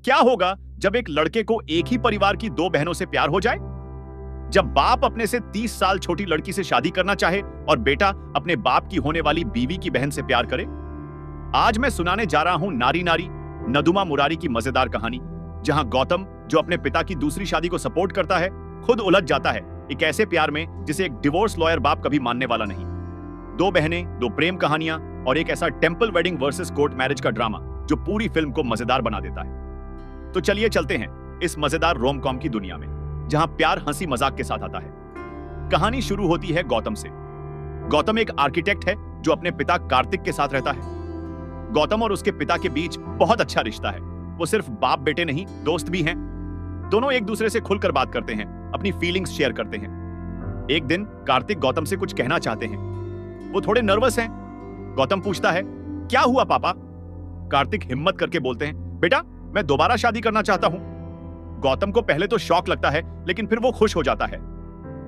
क्या होगा जब एक लड़के को एक ही परिवार की दो बहनों से प्यार हो जाए? जब बाप अपने से 30 साल छोटी लड़की से शादी करना चाहे और बेटा अपने बाप की होने वाली बीवी की बहन से प्यार करे? आज मैं सुनाने जा रहा हूं नारी नारी नदुमा मुरारी की मजेदार कहानी, जहां गौतम, जो अपने पिता की दूसरी शादी को सपोर्ट करता है, खुद उलझ जाता है एक ऐसे प्यार में जिसे एक डिवोर्स लॉयर बाप कभी मानने वाला नहीं। दो बहनें, दो प्रेम कहानियां और एक ऐसा temple wedding versus court marriage का ड्रामा जो पूरी फिल्म को मजेदार बना देता है। तो चलिए चलते हैं इस मजेदार रोम कॉम की दुनिया में, जहां प्यार हंसी मजाक के साथ आता है। कहानी शुरू होती है गौतम से। गौतम एक आर्किटेक्ट है जो अपने पिता कार्तिक के साथ रहता है। गौतम और उसके पिता के बीच बहुत अच्छा रिश्ता है। वो सिर्फ बाप बेटे नहीं, दोस्त भी हैं। दोनों एक दूसरे से खुलकर बात करते हैं, अपनी फीलिंग्स शेयर करते हैं। एक दिन कार्तिक गौतम से कुछ कहना चाहते हैं। वो थोड़े नर्वस हैं। गौतम पूछता है, क्या हुआ पापा? कार्तिक हिम्मत करके बोलते हैं, बेटा मैं दोबारा शादी करना चाहता हूं। गौतम को पहले तो शॉक लगता है, लेकिन फिर वो खुश हो जाता है।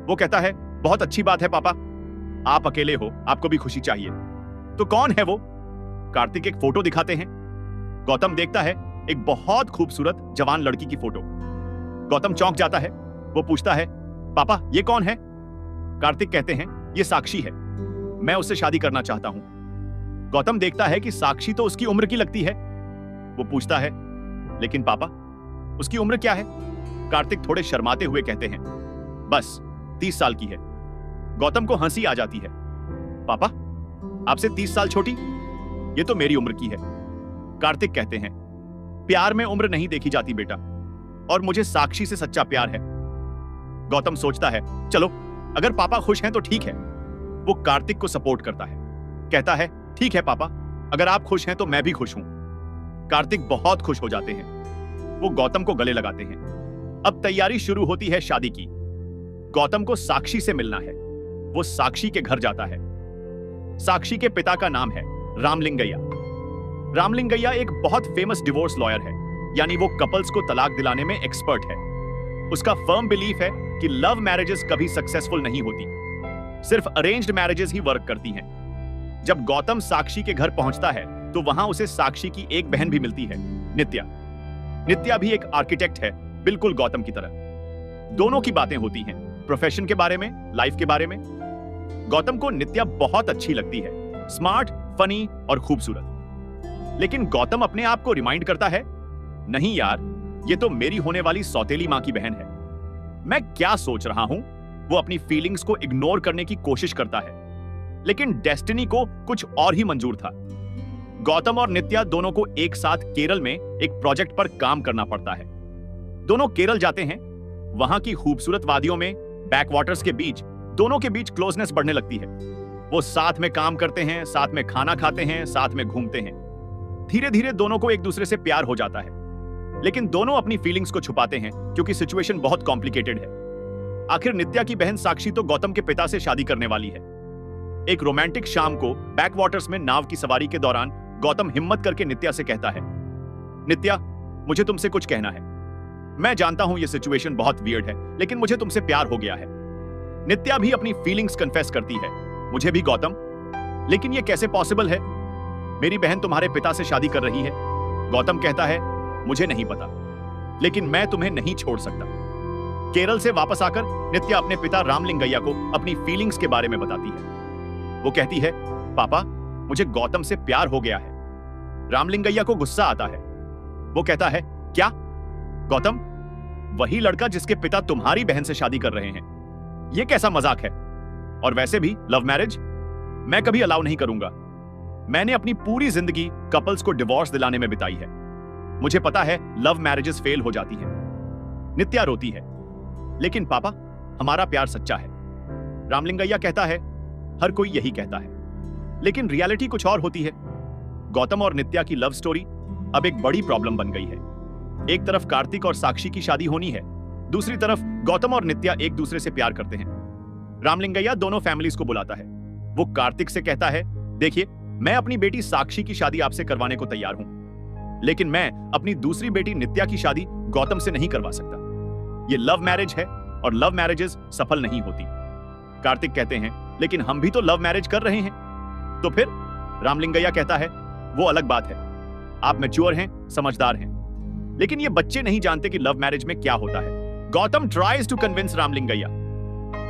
वो कहता है, बहुत अच्छी बात है पापा, आप अकेले हो, आपको भी खुशी चाहिए। तो कौन है वो? कार्तिक एक फोटो दिखाते हैं। गौतम देखता है एक बहुत खूबसूरत जवान लड़की की फोटो। गौतम चौंक जाता है। वो पूछता है, पापा ये कौन है? कार्तिक कहते हैं, ये साक्षी है, मैं उससे शादी करना चाहता हूं। गौतम देखता है कि साक्षी तो उसकी उम्र की लगती है। वो पूछता है, लेकिन पापा उसकी उम्र क्या है? कार्तिक थोड़े शर्माते हुए कहते हैं, बस 30 साल की है। गौतम को हंसी आ जाती है। पापा आपसे 30 साल छोटी? ये तो मेरी उम्र की है। कार्तिक कहते हैं, प्यार में उम्र नहीं देखी जाती बेटा, और मुझे साक्षी से सच्चा प्यार है। गौतम सोचता है, चलो अगर पापा खुश हैं तो ठीक है। वो कार्तिक को सपोर्ट करता है, कहता है, ठीक है पापा, अगर आप खुश हैं तो मैं भी खुश हूं। कार्तिक बहुत खुश हो जाते हैं। वो गौतम को गले लगाते हैं। अब तैयारी शुरू होती है शादी की। गौतम को साक्षी से मिलना है। वो साक्षी के घर जाता है। साक्षी के पिता का नाम है रामलिंगैया। रामलिंगैया एक बहुत फेमस डिवोर्स लॉयर है, यानी वो कपल्स को तलाक दिलाने में एक्सपर्ट है। उसका फर्म बिलीफ है कि लव मैरिजेस कभी सक्सेसफुल नहीं होती, सिर्फ अरेंज्ड मैरिजेस ही वर्क करती हैं। जब गौतम साक्षी के घर पहुंचता है तो वहां उसे साक्षी की एक बहन भी मिलती है, नित्या। नित्या भी एक आर्किटेक्ट है, बिल्कुल गौतम की तरह। दोनों की बातें होती हैं, प्रोफेशन के बारे में, लाइफ के बारे में। गौतम को नित्या बहुत अच्छी लगती है, स्मार्ट, फनी और खूबसूरत। लेकिन गौतम अपने आप को रिमाइंड करता है, नहीं यार, ये तो मेरी होने वाली सौतेली मां की बहन है। मैं क्या सोच रहा हूं? वो अपनी फीलिंग्स को इग्नोर करने की कोशिश करता है, लेकिन डेस्टिनी को कुछ और ही मंजूर था। गौतम और नित्या दोनों को एक साथ केरल में एक प्रोजेक्ट पर काम करना पड़ता है। दोनों केरल जाते हैं। वहां की खूबसूरत वादियों में, बैकवाटर्स के बीच, दोनों के बीच क्लोजनेस बढ़ने लगती है। वो साथ में काम करते हैं, साथ में खाना खाते हैं, साथ में घूमते हैं। धीरे धीरे दोनों को एक दूसरे से प्यार हो जाता है, लेकिन दोनों अपनी फीलिंग्स को छुपाते हैं क्योंकि सिचुएशन बहुत कॉम्प्लिकेटेड है। आखिर नित्या की बहन साक्षी तो गौतम के पिता से शादी करने वाली है। एक रोमांटिक शाम को बैकवाटर्स में नाव की सवारी के दौरान गौतम हिम्मत करके नित्या से कहता है, नित्या मुझे तुमसे कुछ कहना है। मैं जानता हूं ये सिचुएशन बहुत वियर्ड है, लेकिन मुझे तुमसे प्यार हो गया है। नित्या भी अपनी फीलिंग्स कन्फेस करती है, मुझे भी गौतम, लेकिन ये कैसे पॉसिबल है? मेरी बहन तुम्हारे पिता से शादी कर रही है। गौतम कहता है, मुझे नहीं पता, लेकिन मैं तुम्हें नहीं छोड़ सकता। केरल से वापस आकर नित्या अपने पिता रामलिंगैया को अपनी फीलिंग्स के बारे में बताती है। वो कहती है, पापा मुझे गौतम से प्यार हो गया है। रामलिंगैया को गुस्सा आता है। वो कहता है, क्या? गौतम वही लड़का जिसके पिता तुम्हारी बहन से शादी कर रहे हैं। यह कैसा मजाक है? और वैसे भी लव मैरिज मैं कभी अलाउ नहीं करूंगा। मैंने अपनी पूरी जिंदगी कपल्स को डिवोर्स दिलाने में बिताई है। मुझे पता है लव मैरिजेस फेल हो जाती हैं। नित्या रोती है, लेकिन पापा हमारा प्यार सच्चा है। रामलिंगैया कहता है, हर कोई यही कहता है, लेकिन रियलिटी कुछ और होती है। गौतम और नित्या की लव स्टोरी अब एक बड़ी प्रॉब्लम बन गई है। एक तरफ कार्तिक और साक्षी की शादी होनी है, दूसरी तरफ गौतम और नित्या एक दूसरे से प्यार करते हैं। रामलिंगैया दोनों फैमिलीज को बुलाता है। वो कार्तिक से कहता है, देखिए मैं अपनी बेटी साक्षी की शादी आपसे करवाने को तैयार हूं, लेकिन मैं अपनी दूसरी बेटी नित्या की शादी गौतम से नहीं करवा सकता। ये लव मैरिज है और लव मैरिजेस सफल नहीं होती। कार्तिक कहते हैं, लेकिन हम भी तो लव मैरिज कर रहे हैं। तो फिर रामलिंगैया कहता है, वो अलग बात है, आप मैच्योर हैं, समझदार हैं। लेकिन ये बच्चे नहीं जानते कि लव मैरिज में क्या होता है। Gautam tries to convince Ramalingaiah.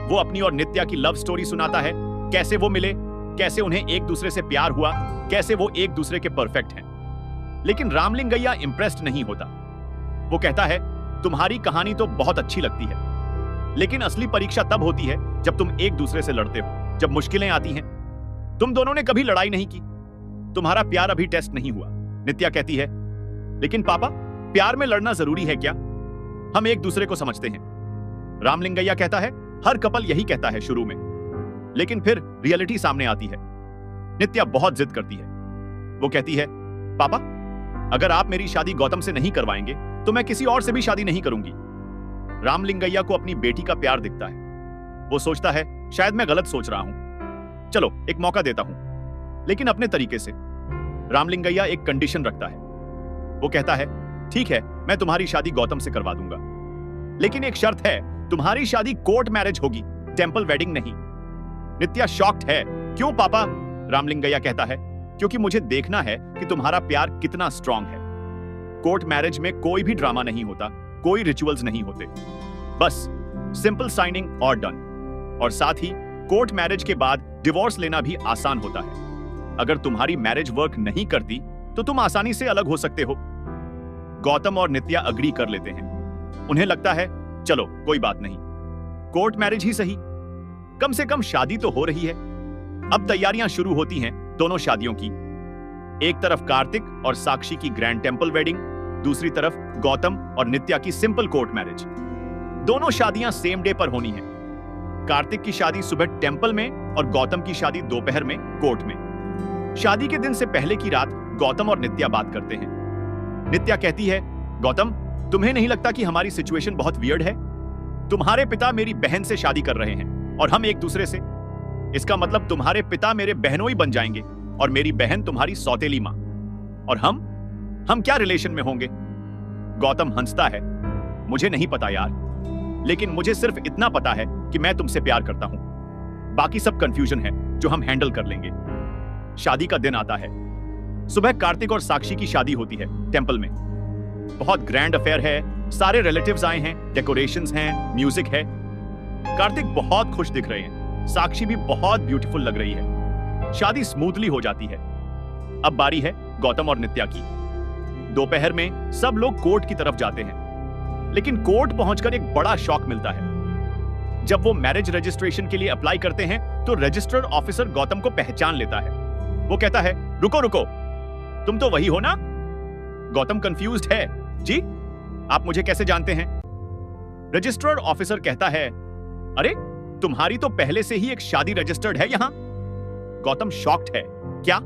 वो अपनी और नित्या की लव स्टोरी सुनाता है, कैसे वो मिले, कैसे उन्हें एक दूसरे से प्यार हुआ, कैसे वो एक दूसरे के परफेक्ट हैं। लेकिन रामलिंगैया इंप्रेस्ड नहीं होता। वो कहता है, तुम्हारी कहानी तो बहुत अच्छी लगती है, लेकिन असली परीक्षा तब होती है जब तुम एक दूसरे से लड़ते हो, जब मुश्किलें आती हैं। तुम दोनों ने कभी लड़ाई नहीं की, तुम्हारा प्यार अभी टेस्ट नहीं हुआ। नित्या कहती है, लेकिन पापा, प्यार में लड़ना जरूरी है क्या? हम एक दूसरे को समझते हैं। रामलिंगैया कहता है, हर कपल यही कहता है शुरू में, लेकिन फिर रियलिटी सामने आती है। नित्या बहुत जिद करती है। वो कहती है, पापा, अगर आप मेरी शादी गौतम से नहीं करवाएंगे तो मैं किसी और से भी शादी नहीं करूंगी। रामलिंगैया को अपनी बेटी का प्यार दिखता है। वो सोचता है, शायद मैं गलत सोच रहा हूं, चलो एक मौका देता हूं, लेकिन अपने तरीके से। रामलिंगैया एक कंडीशन रखता है। वो कहता है, ठीक है, मैं तुम्हारी शादी गौतम से करवा दूंगा, लेकिन एक शर्त है, तुम्हारी शादी कोर्ट मैरिज होगी, टेंपल वेडिंग नहीं। नित्या शॉक्ड है। क्यों पापा? रामलिंगैया कहता है, क्योंकि मुझे देखना है कि तुम्हारा प्यार कितना स्ट्रांग है। कोर्ट मैरिज में कोई भी ड्रामा नहीं होता, कोई रिचुअल्स नहीं होते, बस सिंपल साइनिंग और डन। और साथ ही कोर्ट मैरिज के बाद डिवोर्स लेना भी आसान होता है। अगर तुम्हारी मैरिज वर्क नहीं करती तो तुम आसानी से अलग हो सकते हो। गौतम और नित्या अग्री कर लेते हैं। उन्हें लगता है, चलो कोई बात नहीं, कोर्ट मैरिज ही सही, कम से कम शादी तो हो रही है। अब तैयारियां शुरू होती हैं दोनों शादियों की। एक तरफ कार्तिक और साक्षी की ग्रैंड टेंपल वेडिंग, दूसरी तरफ गौतम और नित्या की सिंपल कोर्ट मैरिज। दोनों शादियां सेम डे पर होनी है। कार्तिक की शादी सुबह टेंपल में और गौतम की शादी दोपहर में कोर्ट में। शादी के दिन से पहले की रात गौतम और नित्या बात करते हैं। नित्या कहती है, गौतम, तुम्हें नहीं लगता कि हमारी सिचुएशन बहुत वियर्ड है? तुम्हारे पिता मेरी बहन से शादी कर रहे हैं और हम एक दूसरे से। इसका मतलब तुम्हारे पिता मेरे बहनों ही बन जाएंगे और मेरी बहन तुम्हारी सौतेली मां। और हम क्या रिलेशन में होंगे? गौतम हंसता है, मुझे नहीं पता यार, लेकिन मुझे सिर्फ इतना पता है कि मैं तुमसे प्यार करता हूं। बाकी सब कंफ्यूजन है जो हम हैंडल कर लेंगे। शादी का दिन आता है। सुबह कार्तिक और साक्षी की शादी होती है टेंपल में। बहुत ग्रैंड अफेयर है, सारे रिलेटिव्स आए हैं, डेकोरेशंस हैं, म्यूजिक है। कार्तिक बहुत खुश दिख रहे हैं, साक्षी भी बहुत ब्यूटीफुल लग रही है। शादी स्मूथली हो जाती है। अब बारी है गौतम और नित्या की। दोपहर में सब लोग कोर्ट की तरफ जाते हैं, लेकिन कोर्ट पहुंचकर एक बड़ा शॉक मिलता है। जब वो मैरिज रजिस्ट्रेशन के लिए अप्लाई करते हैं तो रजिस्टर्ड ऑफिसर गौतम को पहचान लेता है। वो कहता है, रुको रुको, तुम तो वही हो ना? गौतम कंफ्यूज्ड है, जी आप मुझे कैसे जानते हैं? रजिस्टर्ड ऑफिसर कहता है, अरे तुम्हारी तो पहले से ही एक शादी रजिस्टर्ड है यहां। गौतम शॉक्ड है, क्या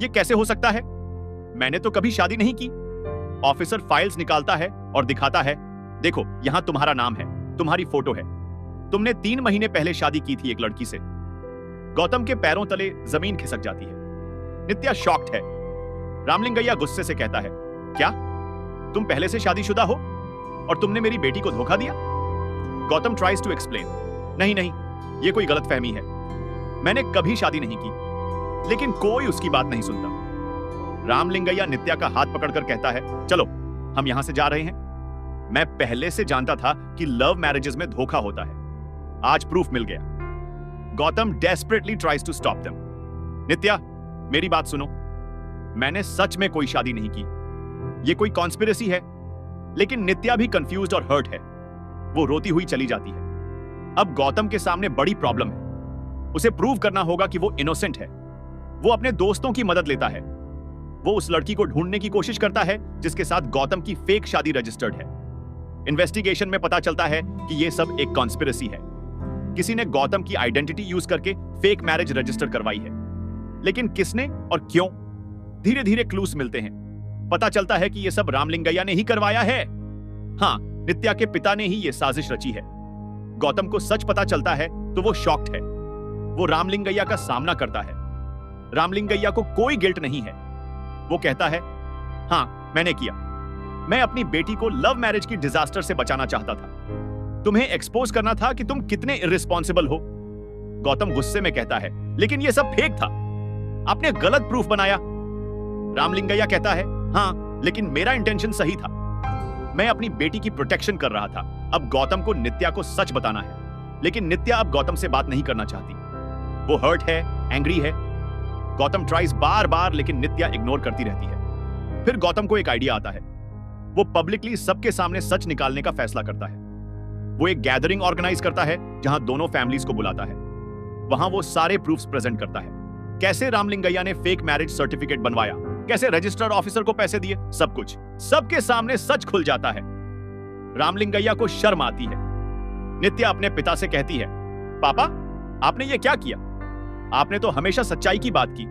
ये कैसे हो सकता है? मैंने तो कभी शादी नहीं की। ऑफिसर फाइल्स निकालता है और दिखाता है, देखो यहां तुम्हारा नाम है, तुम्हारी फोटो है, तुमने 3 महीने पहले शादी की थी एक लड़की से। गौतम के पैरों तले जमीन खिसक जाती है। नित्या शॉक्ड है। रामलिंगैया गुस्से से कहता है, क्या तुम पहले से शादीशुदा हो और तुमने मेरी बेटी को धोखा दिया? गौतम ट्राइज टू एक्सप्लेन, नहीं नहीं, ये कोई गलतफहमी है, मैंने कभी शादी नहीं की। लेकिन कोई उसकी बात नहीं सुनता। रामलिंगैया नित्या का हाथ पकड़कर कहता है, चलो हम यहां से जा रहे हैं। मैं पहले से जानता था कि लव मैरिजेस में धोखा होता है, आज प्रूफ मिल गया। Gautam desperately tries to stop them. Nitya, मेरी बात सुनो, मैंने सच में कोई शादी नहीं की, ये कोई कॉन्स्पिरेसी है। लेकिन नित्या भी कंफ्यूज्ड और हर्ट है। वो रोती हुई चली जाती है। अब गौतम के सामने बड़ी प्रॉब्लम है। उसे प्रूव करना होगा कि वो इनोसेंट है। वो अपने दोस्तों की मदद लेता है। वो उस लड़की को ढूंढने की कोशिश करता है जिसके साथ गौतम की फेक शादी रजिस्टर्ड है। इन्वेस्टिगेशन में पता चलता है कि ये सब एक कॉन्स्पिरेसी है। किसी ने गौतम की आइडेंटिटी यूज करके फेक मैरिज रजिस्टर करवाई है। लेकिन किसने और क्यों? धीरे धीरे क्लूज मिलते हैं। पता चलता है कि यह सब रामलिंगैया ने ही करवाया है। हाँ, नित्या के पिता ने ही यह साजिश रची है। गौतम को सच पता चलता है तो वो शॉक्ड है। वो रामलिंगैया का सामना करता है। रामलिंगैया को कोई गिल्ट नहीं है। वो कहता है, हाँ मैंने किया, मैं अपनी बेटी को लव मैरिज की डिजास्टर से बचाना चाहता था। तुम्हें एक्सपोज करना था कि तुम कितने इर्रिस्पॉन्सिबल हो। गौतम गुस्से में कहता है, लेकिन यह सब फेक था, आपने गलत प्रूफ बनाया। रामलिंगैया कहता है, हाँ लेकिन मेरा इंटेंशन सही था, मैं अपनी बेटी की प्रोटेक्शन कर रहा था। अब गौतम को नित्या को सच बताना है, लेकिन नित्या अब गौतम से बात नहीं करना चाहती। वो हर्ट है, एंग्री है। गौतम ट्राइज बार बार, लेकिन नित्या इग्नोर करती रहती है। फिर गौतम को एक आइडिया आता है। वो पब्लिकली सबके सामने सच निकालने का फैसला करता है। वो एक गैदरिंग ऑर्गेनाइज करता है जहां दोनों फैमिलीज को बुलाता है। वहां वो सारे प्रूफ्स प्रेजेंट करता है। कैसे रामलिंगैया ने फेक मैरिज सर्टिफिकेट बनवाया, कैसे रजिस्टर्ड ऑफिसर को पैसे दिए, सब कुछ सबके सामने सच खुल जाता है। रामलिंगैया को शर्म आती है। नित्या अपने पिता से कहती है, पापा आपने ये क्या किया? आपने तो हमेशा सच्चाई की बात की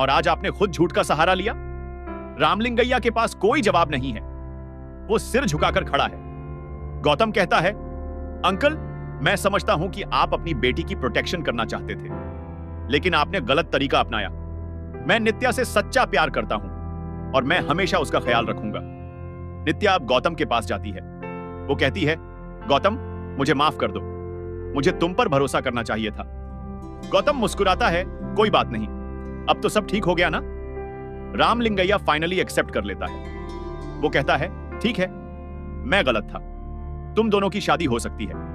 और आज आपने खुद झूठ का सहारा लिया। रामलिंगैया के पास कोई जवाब नहीं है। वो सिर झुकाकर खड़ा है। गौतम कहता है, अंकल मैं समझता हूं कि आप अपनी बेटी की प्रोटेक्शन करना चाहते थे, लेकिन आपने गलत तरीका अपनाया। मैं नित्या से सच्चा प्यार करता हूं और मैं हमेशा उसका ख्याल रखूंगा। नित्या अब गौतम के पास जाती है। वो कहती है, गौतम मुझे माफ कर दो, मुझे तुम पर भरोसा करना चाहिए था। गौतम मुस्कुराता है, कोई बात नहीं, अब तो सब ठीक हो गया ना। रामलिंगैया फाइनली एक्सेप्ट कर लेता है। वो कहता है, ठीक है मैं गलत था, तुम दोनों की शादी हो सकती है,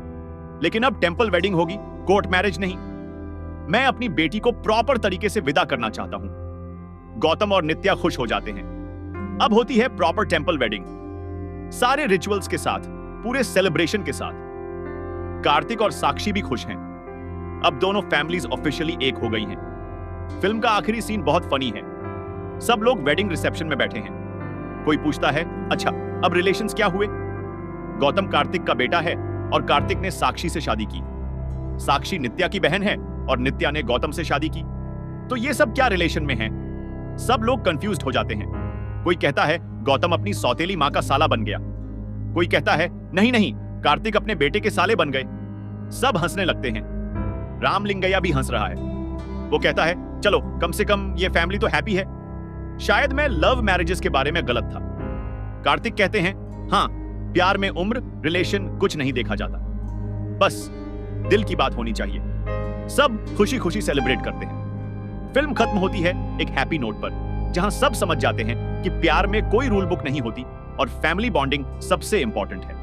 लेकिन अब टेंपल वेडिंग होगी, कोर्ट मैरिज नहीं। मैं अपनी बेटी को प्रॉपर तरीके से विदा करना चाहता हूं। गौतम और नित्या खुश हो जाते हैं। अब होती है प्रॉपर टेंपल वेडिंग, सारे रिचुअल्स के साथ, पूरे सेलिब्रेशन के साथ। कार्तिक और साक्षी भी खुश हैं। अब दोनों फैमिलीज ऑफिशियली एक हो गई हैं। फिल्म का आखिरी सीन बहुत फनी है। सब लोग वेडिंग रिसेप्शन में बैठे हैं। कोई पूछता है, अच्छा अब रिलेशंस क्या हुए? गौतम कार्तिक का बेटा है और कार्तिक ने साक्षी से शादी की। साक्षी नित्या की बहन है और नित्या ने गौतम से शादी की। तो ये सब क्या रिलेशन में है? सब लोग कंफ्यूज्ड हो जाते हैं। कोई कहता है गौतम अपनी सौतेली मां का साला बन गया। कोई कहता है नहीं नहीं, कार्तिक अपने बेटे के साले बन गए। सब हंसने लगते हैं। रामलिंगैया भी हंस रहा है। वो कहता है, चलो कम से कम ये फैमिली तो हैप्पी है। शायद मैं लव मैरिजेस के बारे में गलत था। कार्तिक कहते हैं, हाँ प्यार में उम्र रिलेशन कुछ नहीं देखा जाता, बस दिल की बात होनी चाहिए। सब खुशी खुशी सेलिब्रेट करते हैं। फिल्म खत्म होती है एक हैप्पी नोट पर, जहां सब समझ जाते हैं कि प्यार में कोई रूल बुक नहीं होती और फैमिली बॉन्डिंग सबसे इंपॉर्टेंट है।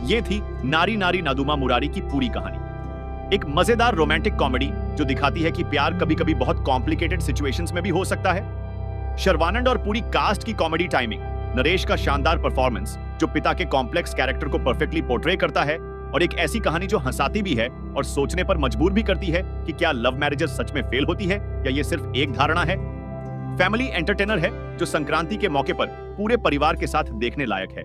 यह थी नारी नारी नादुमा मुरारी की पूरी कहानी। एक मजेदार रोमांटिक कॉमेडी जो दिखाती है कि प्यार कभी कभी बहुत कॉम्प्लिकेटेड सिचुएशंस में भी हो सकता है। शर्वानंद और पूरी कास्ट की कॉमेडी टाइमिंग, नरेश का शानदार परफॉर्मेंस जो पिता के कॉम्प्लेक्स कैरेक्टर को परफेक्टली पोर्ट्रे करता है, और एक ऐसी कहानी जो हंसाती भी है और सोचने पर मजबूर भी करती है कि क्या लव मैरिजेस सच में फेल होती है या ये सिर्फ एक धारणा है। फैमिली एंटरटेनर है जो संक्रांति के मौके पर पूरे परिवार के साथ देखने लायक है।